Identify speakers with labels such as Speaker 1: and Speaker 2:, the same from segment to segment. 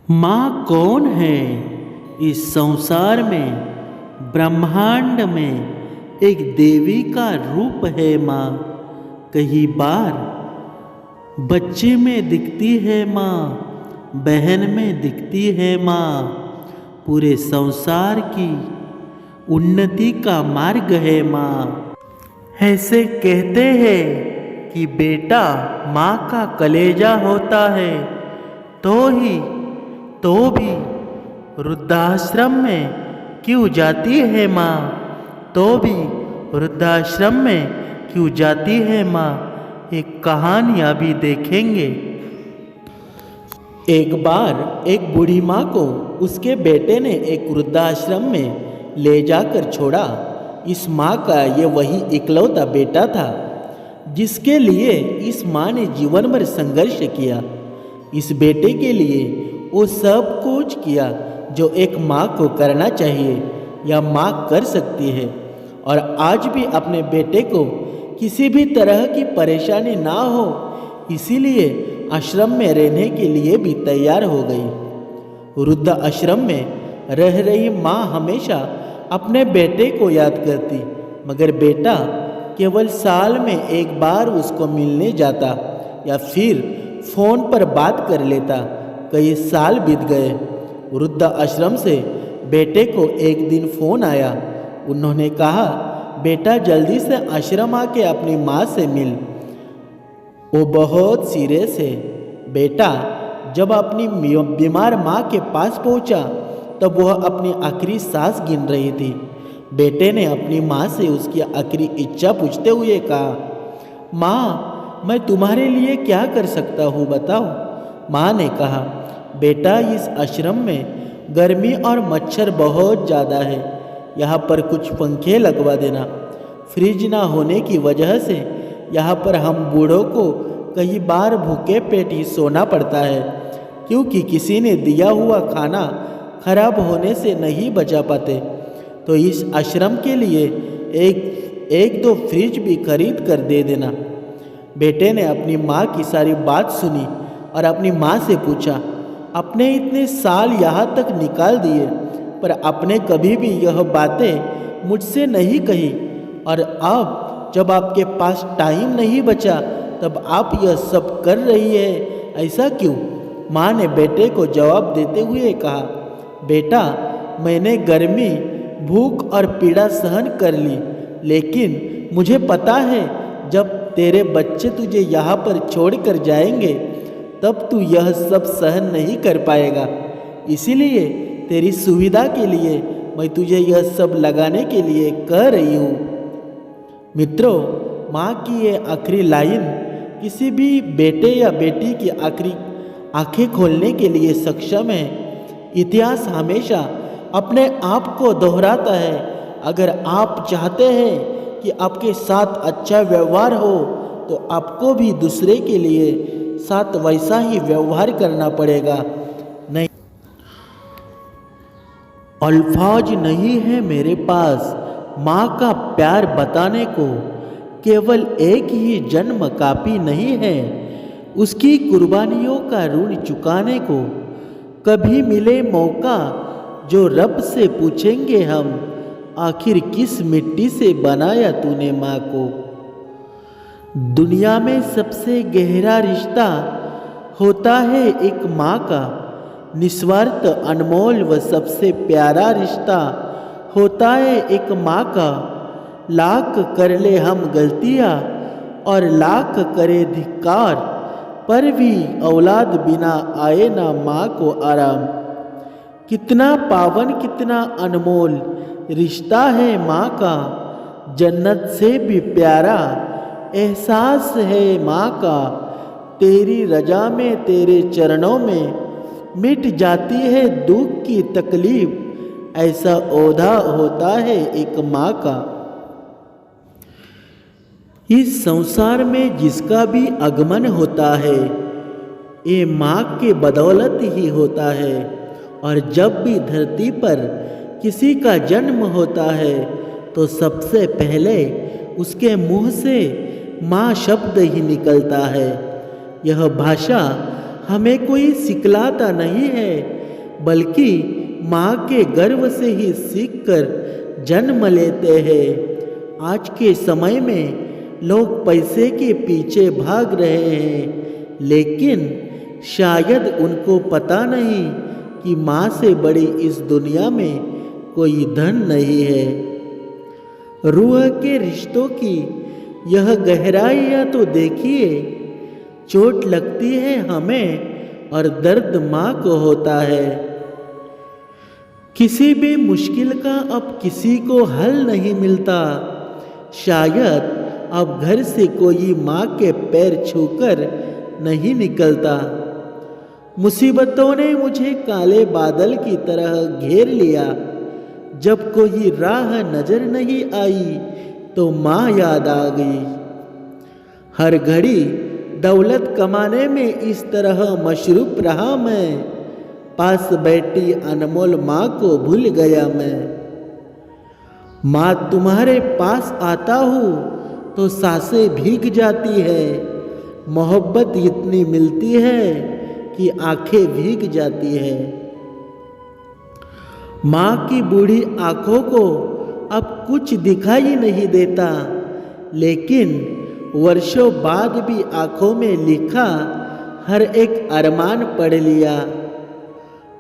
Speaker 1: माँ कौन है? इस संसार में, ब्रह्मांड में एक देवी का रूप है माँ। कई बार बच्चे में दिखती है माँ, बहन में दिखती है माँ। पूरे संसार की उन्नति का मार्ग है माँ। ऐसे कहते हैं कि बेटा माँ का कलेजा होता है, तो भी वृद्धाश्रम में क्यों जाती है माँ? तो भी वृद्धाश्रम में क्यों जाती है माँ? एक कहानी अभी देखेंगे। एक बार एक बूढ़ी माँ को उसके बेटे ने एक वृद्धाश्रम में ले जाकर छोड़ा। इस माँ का ये वही इकलौता बेटा था जिसके लिए इस माँ ने जीवन भर संघर्ष किया। इस बेटे के लिए वो सब कुछ किया जो एक माँ को करना चाहिए या माँ कर सकती है, और आज भी अपने बेटे को किसी भी तरह की परेशानी ना हो इसीलिए आश्रम में रहने के लिए भी तैयार हो गई। वृद्ध आश्रम में रह रही माँ हमेशा अपने बेटे को याद करती, मगर बेटा केवल साल में एक बार उसको मिलने जाता या फिर फ़ोन पर बात कर लेता। कई साल बीत गए। वृद्ध आश्रम से बेटे को एक दिन फ़ोन आया। उन्होंने कहा, बेटा जल्दी से आश्रम आके अपनी माँ से मिल, वो बहुत सीरियस है। बेटा जब अपनी बीमार माँ के पास पहुँचा तब वह अपनी आखिरी सांस गिन रही थी। बेटे ने अपनी माँ से उसकी आखिरी इच्छा पूछते हुए कहा, माँ मैं तुम्हारे लिए क्या कर सकता हूँ बताओ? माँ ने कहा, बेटा इस आश्रम में गर्मी और मच्छर बहुत ज़्यादा है, यहाँ पर कुछ पंखे लगवा देना। फ्रिज ना होने की वजह से यहाँ पर हम बूढ़ों को कई बार भूखे पेट ही सोना पड़ता है, क्योंकि किसी ने दिया हुआ खाना खराब होने से नहीं बचा पाते। तो इस आश्रम के लिए एक दो फ्रिज भी खरीद कर दे देना। बेटे ने अपनी माँ की सारी बात सुनी और अपनी माँ से पूछा, अपने इतने साल यहाँ तक निकाल दिए पर आपने कभी भी यह बातें मुझसे नहीं कही, और अब जब आपके पास टाइम नहीं बचा तब आप यह सब कर रही है, ऐसा क्यों? माँ ने बेटे को जवाब देते हुए कहा, बेटा मैंने गर्मी, भूख और पीड़ा सहन कर ली, लेकिन मुझे पता है जब तेरे बच्चे तुझे यहाँ पर छोड़ कर जाएंगे तब तू यह सब सहन नहीं कर पाएगा। इसीलिए तेरी सुविधा के लिए मैं तुझे यह सब लगाने के लिए कह रही हूँ। मित्रों, माँ की ये आखिरी लाइन किसी भी बेटे या बेटी की आखिरी आंखें खोलने के लिए सक्षम है। इतिहास हमेशा अपने आप को दोहराता है। अगर आप चाहते हैं कि आपके साथ अच्छा व्यवहार हो तो आपको भी दूसरे के लिए साथ वैसा ही व्यवहार करना पड़ेगा। नहीं, अल्फाज नहीं है मेरे पास माँ का प्यार बताने को, केवल एक ही जन्म काफ़ी नहीं है उसकी कुर्बानियों का ऋण चुकाने को। कभी मिले मौका जो रब से पूछेंगे हम, आखिर किस मिट्टी से बनाया तूने माँ को। दुनिया में सबसे गहरा रिश्ता होता है एक माँ का, निस्वार्थ अनमोल व सबसे प्यारा रिश्ता होता है एक माँ का। लाख कर ले हम गलतियाँ और लाख करे धिक्कार, पर भी औलाद बिना आए ना माँ को आराम। कितना पावन कितना अनमोल रिश्ता है माँ का, जन्नत से भी प्यारा एहसास है माँ का। तेरी रजा में तेरे चरणों में मिट जाती है दुख की तकलीफ, ऐसा ओधा होता है एक माँ का। इस संसार में जिसका भी आगमन होता है ये माँ के बदौलत ही होता है, और जब भी धरती पर किसी का जन्म होता है तो सबसे पहले उसके मुंह से माँ शब्द ही निकलता है। यह भाषा हमें कोई सिखलाता नहीं है, बल्कि माँ के गर्भ से ही सीखकर जन्म लेते हैं। आज के समय में लोग पैसे के पीछे भाग रहे हैं, लेकिन शायद उनको पता नहीं कि माँ से बड़ी इस दुनिया में कोई धन नहीं है। रूह के रिश्तों की यह गहराइयाँ तो देखिए। चोट लगती है हमें और दर्द माँ को होता है। किसी भी मुश्किल का अब किसी को हल नहीं मिलता। शायद अब घर से कोई माँ के पैर छूकर नहीं निकलता। मुसीबतों ने मुझे काले बादल की तरह घेर लिया। जब कोई राह नजर नहीं आई तो माँ याद आ गई। हर घड़ी दौलत कमाने में इस तरह मशरूफ रहा मैं, पास बैठी अनमोल माँ को भूल गया मैं। माँ तुम्हारे पास आता हूँ तो सांसें भीग जाती है। मोहब्बत इतनी मिलती है कि आंखें भीग जाती है। माँ की बूढ़ी आंखों को अब कुछ दिखाई नहीं देता, लेकिन वर्षों बाद भी आंखों में लिखा हर एक अरमान पढ़ लिया।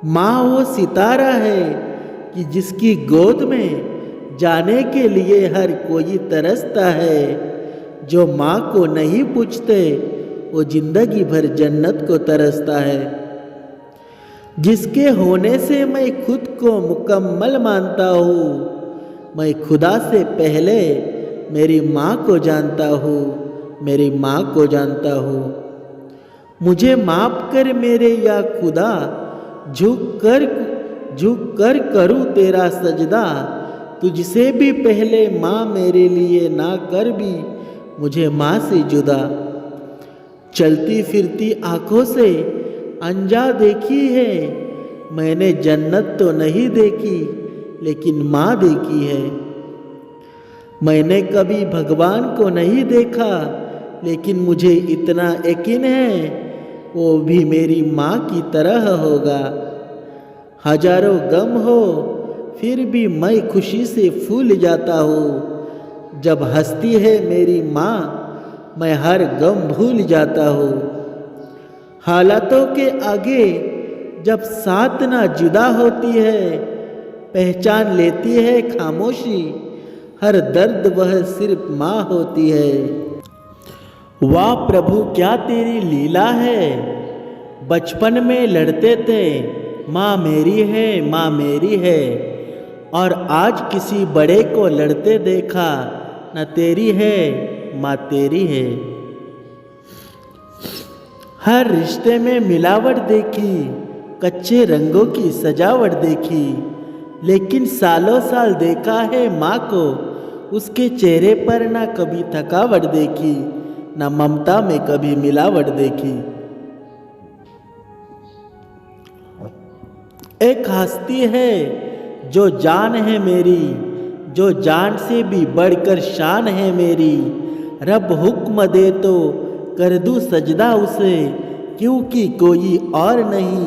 Speaker 1: माँ वो सितारा है कि जिसकी गोद में जाने के लिए हर कोई तरसता है। जो माँ को नहीं पूछते वो जिंदगी भर जन्नत को तरसता है। जिसके होने से मैं खुद को मुकम्मल मानता हूँ, मैं खुदा से पहले मेरी माँ को जानता हूँ, मेरी माँ को जानता हूँ। मुझे माफ़ कर मेरे या खुदा, झुक कर करूँ तेरा सजदा। तुझसे भी पहले माँ मेरे लिए ना कर भी मुझे माँ से जुदा। चलती फिरती आँखों से अनजा देखी है मैंने, जन्नत तो नहीं देखी लेकिन माँ देखी है। मैंने कभी भगवान को नहीं देखा, लेकिन मुझे इतना यकीन है वो भी मेरी माँ की तरह होगा। हजारों गम हो फिर भी मैं खुशी से फूल जाता हूँ। जब हंसती है मेरी माँ मैं हर गम भूल जाता हूँ। हालातों के आगे जब साथ ना जुदा होती है, पहचान लेती है खामोशी, हर दर्द वह सिर्फ माँ होती है। वाह प्रभु क्या तेरी लीला है। बचपन में लड़ते थे माँ मेरी है, माँ मेरी है, और आज किसी बड़े को लड़ते देखा, न तेरी है माँ तेरी है। हर रिश्ते में मिलावट देखी, कच्चे रंगों की सजावट देखी, लेकिन सालों साल देखा है माँ को, उसके चेहरे पर ना कभी थकावट देखी, ना ममता में कभी मिलावट देखी। एक हस्ती है जो जान है मेरी, जो जान से भी बढ़कर शान है मेरी। रब हुक्म दे तो कर दूं सजदा उसे, क्योंकि कोई और नहीं,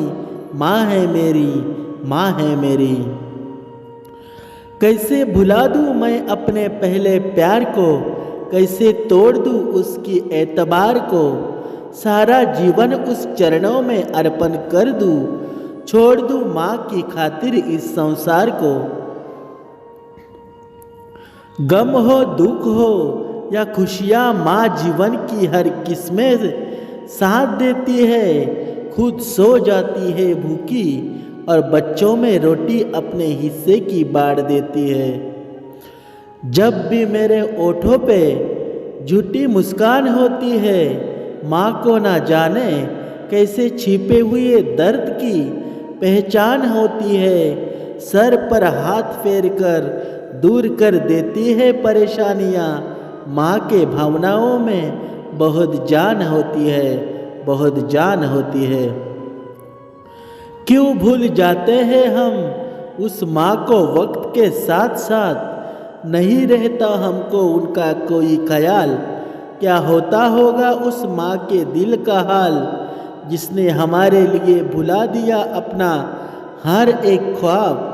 Speaker 1: माँ है मेरी, माँ है मेरी। कैसे भुला दूँ मैं अपने पहले प्यार को, कैसे तोड़ दूँ उसकी एतबार को। सारा जीवन उस चरणों में अर्पण कर दूँ, छोड़ दूँ माँ की खातिर इस संसार को। गम हो दुख हो या खुशियाँ, माँ जीवन की हर किस्में साथ देती है। खुद सो जाती है भूखी और बच्चों में रोटी अपने हिस्से की बांट देती है। जब भी मेरे ओठों पे झूठी मुस्कान होती है, माँ को ना जाने कैसे छिपे हुए दर्द की पहचान होती है। सर पर हाथ फेर कर दूर कर देती है परेशानियाँ। माँ के भावनाओं में बहुत जान होती है, बहुत जान होती है। क्यों भूल जाते हैं हम उस माँ को वक्त के साथ साथ, नहीं रहता हमको उनका कोई ख्याल। क्या होता होगा उस माँ के दिल का हाल, जिसने हमारे लिए भुला दिया अपना हर एक ख्वाब।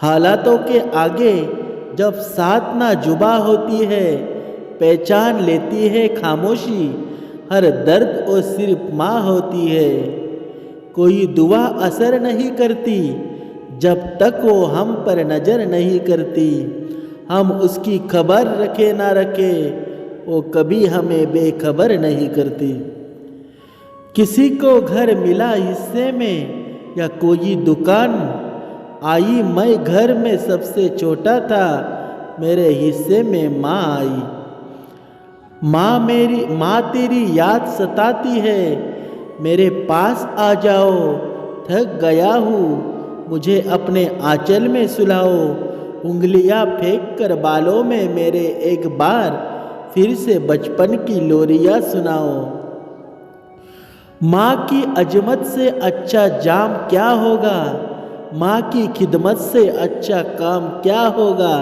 Speaker 1: हालातों के आगे जब साथ ना जुबा होती है, पहचान लेती है खामोशी, हर दर्द और सिर्फ माँ होती है। कोई दुआ असर नहीं करती जब तक वो हम पर नज़र नहीं करती। हम उसकी खबर रखे ना रखे, वो कभी हमें बेखबर नहीं करती। किसी को घर मिला हिस्से में या कोई दुकान आई, मैं घर में सबसे छोटा था, मेरे हिस्से में माँ आई। माँ तेरी याद सताती है, मेरे पास आ जाओ, थक गया हूँ, मुझे अपने आंचल में सुलाओ। उंगलियां फेंक कर बालों में मेरे एक बार फिर से बचपन की लोरियां सुनाओ। माँ की अजमत से अच्छा जाम क्या होगा, माँ की खिदमत से अच्छा काम क्या होगा।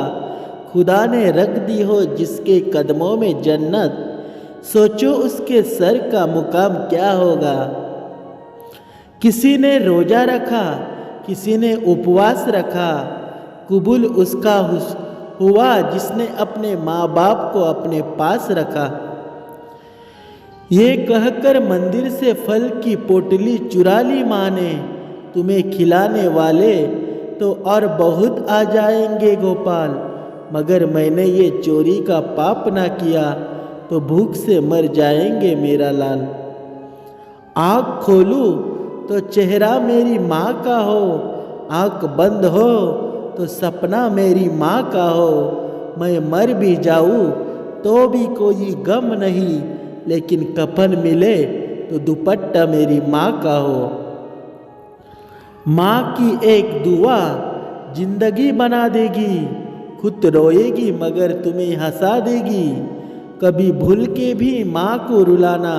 Speaker 1: खुदा ने रख दी हो जिसके कदमों में जन्नत, सोचो उसके सर का मुकाम क्या होगा। किसी ने रोजा रखा, किसी ने उपवास रखा, कबूल उसका हुआ जिसने अपने माँ बाप को अपने पास रखा। ये कहकर मंदिर से फल की पोटली चुरा ली माँ ने, तुम्हें खिलाने वाले तो और बहुत आ जाएंगे गोपाल, मगर मैंने ये चोरी का पाप ना किया तो भूख से मर जाएंगे मेरा लाल। आँख खोलूं तो चेहरा मेरी माँ का हो, आँख बंद हो तो सपना मेरी माँ का हो। मैं मर भी जाऊँ तो भी कोई गम नहीं, लेकिन कफन मिले तो दुपट्टा मेरी माँ का हो। माँ की एक दुआ जिंदगी बना देगी, खुद रोएगी मगर तुम्हें हंसा देगी। कभी भूल के भी माँ को रुलाना,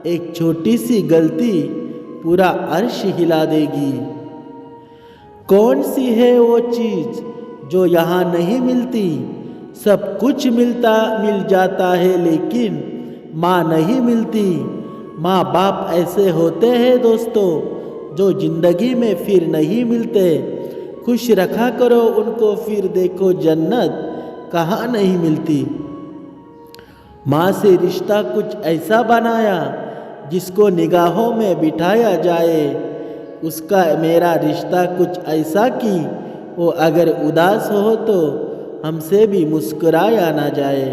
Speaker 1: एक छोटी सी गलती पूरा अर्श हिला देगी। कौन सी है वो चीज़ जो यहाँ नहीं मिलती, सब कुछ मिल जाता है लेकिन माँ नहीं मिलती। माँ बाप ऐसे होते हैं दोस्तों जो ज़िंदगी में फिर नहीं मिलते। खुश रखा करो उनको, फिर देखो जन्नत कहाँ नहीं मिलती। माँ से रिश्ता कुछ ऐसा बनाया जिसको निगाहों में बिठाया जाए, उसका मेरा रिश्ता कुछ ऐसा कि वो अगर उदास हो तो हमसे भी मुस्कुराया ना जाए।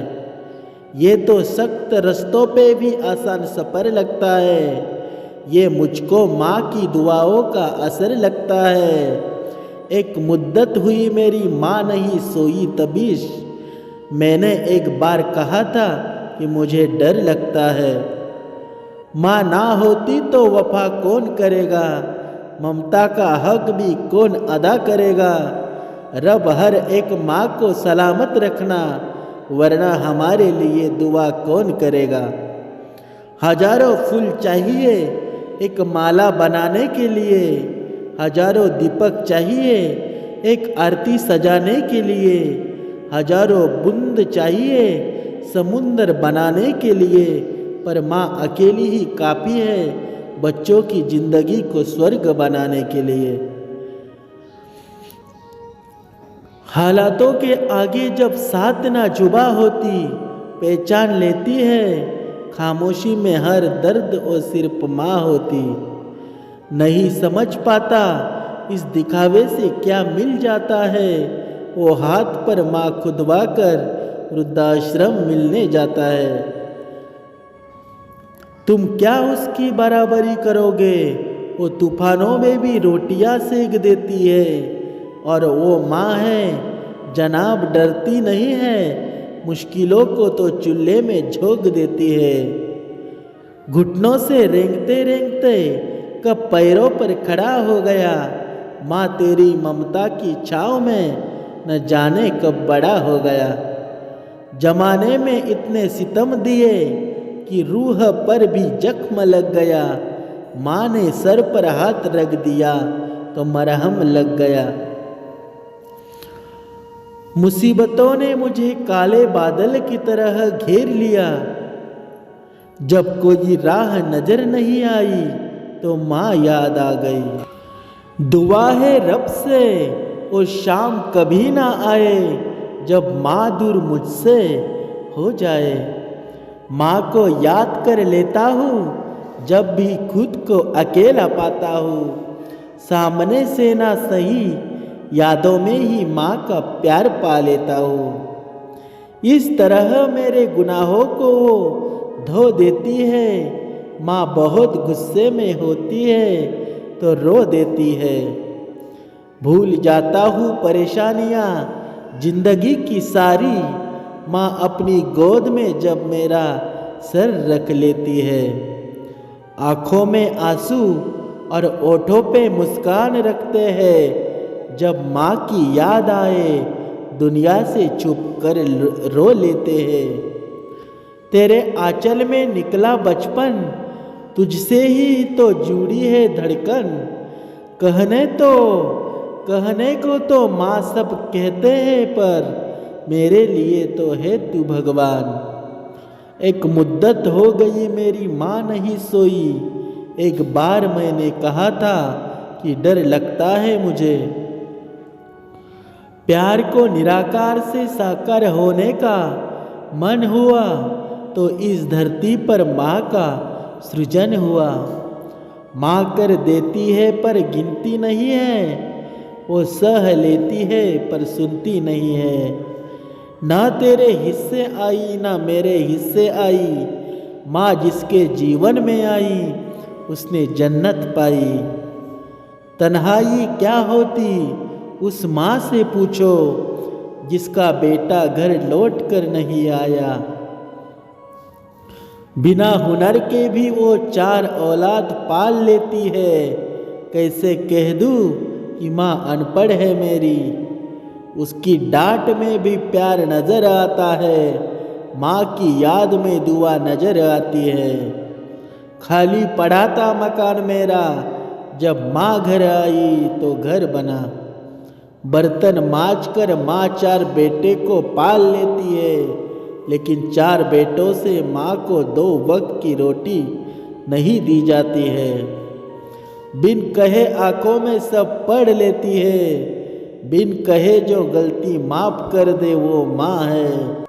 Speaker 1: ये तो सख्त रस्तों पे भी आसान सफ़र लगता है, ये मुझको माँ की दुआओं का असर लगता है। एक मुद्दत हुई मेरी माँ नहीं सोई तबीश, मैंने एक बार कहा था कि मुझे डर लगता है। माँ ना होती तो वफा कौन करेगा, ममता का हक भी कौन अदा करेगा। रब हर एक माँ को सलामत रखना, वरना हमारे लिए दुआ कौन करेगा। हजारों फूल चाहिए एक माला बनाने के लिए, हजारों दीपक चाहिए एक आरती सजाने के लिए, हजारों बूंद चाहिए समुंदर बनाने के लिए, पर माँ अकेली ही काफ़ी है बच्चों की ज़िंदगी को स्वर्ग बनाने के लिए। हालातों के आगे जब साथ ना जुबा होती, पहचान लेती है खामोशी में हर दर्द और सिर्फ माँ होती। नहीं समझ पाता इस दिखावे से क्या मिल जाता है, वो हाथ पर माँ खुदवा कर वृद्धाश्रम मिलने जाता है। तुम क्या उसकी बराबरी करोगे, वो तूफानों में भी रोटियां सेक देती है। और वो माँ है जनाब, डरती नहीं है, मुश्किलों को तो चूल्हे में झोंक देती है। घुटनों से रेंगते रेंगते कब पैरों पर खड़ा हो गया, माँ तेरी ममता की छाँव में न जाने कब बड़ा हो गया। जमाने में इतने सितम दिए कि रूह पर भी जख्म लग गया, माँ ने सर पर हाथ रख दिया तो मरहम लग गया। मुसीबतों ने मुझे काले बादल की तरह घेर लिया, जब कोई राह नजर नहीं आई तो माँ याद आ गई। दुआ है रब से वो शाम कभी ना आए जब माँ दूर मुझसे हो जाए। माँ को याद कर लेता हूँ जब भी खुद को अकेला पाता हूँ। सामने से ना सही यादों में ही माँ का प्यार पा लेता हूँ। इस तरह मेरे गुनाहों को वो धो देती है। माँ बहुत गुस्से में होती है तो रो देती है। भूल जाता हूँ परेशानियाँ जिंदगी की सारी। माँ अपनी गोद में जब मेरा सर रख लेती है। आँखों में आंसू और ओठों पे मुस्कान रखते हैं। जब माँ की याद आए दुनिया से छुप कर रो लेते हैं। तेरे आंचल में निकला बचपन तुझसे ही तो जुड़ी है धड़कन। कहने को तो माँ सब कहते हैं पर मेरे लिए तो है तू भगवान। एक मुद्दत हो गई मेरी माँ नहीं सोई। एक बार मैंने कहा था कि डर लगता है मुझे। प्यार को निराकार से साकार होने का मन हुआ तो इस धरती पर माँ का सृजन हुआ। माँ कर देती है पर गिनती नहीं है। वो सह लेती है पर सुनती नहीं है। ना तेरे हिस्से आई ना मेरे हिस्से आई। माँ जिसके जीवन में आई उसने जन्नत पाई। तन्हाई क्या होती उस माँ से पूछो जिसका बेटा घर लौट कर नहीं आया। बिना हुनर के भी वो 4 औलाद पाल लेती है। कैसे कह दूँ कि माँ अनपढ़ है मेरी। उसकी डांट में भी प्यार नजर आता है। माँ की याद में दुआ नजर आती है। खाली पड़ा था मकान मेरा जब माँ घर आई तो घर बना। बर्तन मांज कर माँ 4 बेटे को पाल लेती है। लेकिन 4 बेटों से माँ को 2 वक्त की रोटी नहीं दी जाती है। बिन कहे आंखों में सब पढ़ लेती है। बिन कहे जो गलती माफ़ कर दे वो माँ है।